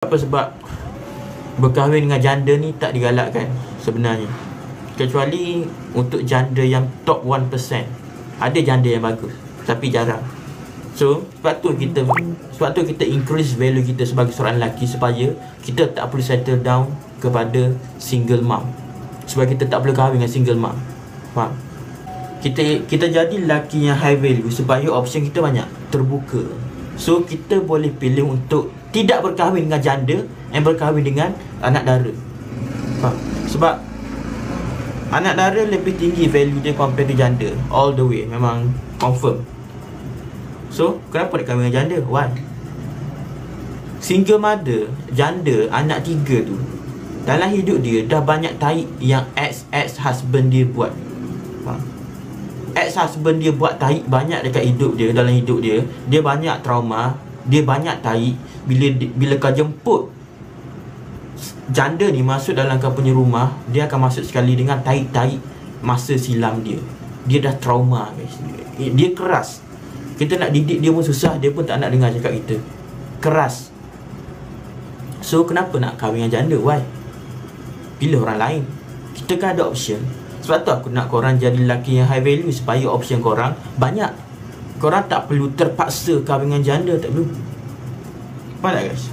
Apa sebab berkahwin dengan janda ni tak digalakkan sebenarnya, kecuali untuk janda yang top 1%. Ada janda yang bagus tapi jarang. So sebab tu kita increase value kita sebagai seorang lelaki, supaya kita tak perlu settle down kepada single mom, sebab kita tak boleh kahwin dengan single mom. Faham? Kita jadi lelaki yang high value supaya option kita banyak, terbuka. So kita boleh pilih untuk tidak berkahwin dengan janda dan berkahwin dengan anak dara. Faham? Sebab anak dara lebih tinggi value dia compare to janda. All the way, memang confirm. So kenapa nak kahwin dengan janda? Why? Single mother, janda, anak 3 tu, dalam hidup dia dah banyak taik yang ex-husband dia buat. Faham? Ex-husband dia buat taik banyak dekat hidup dia. Dalam hidup dia, dia banyak trauma, dia banyak taik. Bila kau jemput janda ni masuk dalam kau punya rumah, dia akan masuk sekali dengan taik-taik masa silam dia. Dia dah trauma, guys. Dia keras. Kita nak didik dia pun susah, dia pun tak nak dengar cakap kita. Keras. So kenapa nak kahwin dengan janda? Why? Pilih orang lain. Kita kan ada option. Sebab tu aku nak korang jadi lelaki yang high value, supaya option korang banyak. Korang tak perlu terpaksa kahwin dengan janda, tak perlu. Faham tak, guys?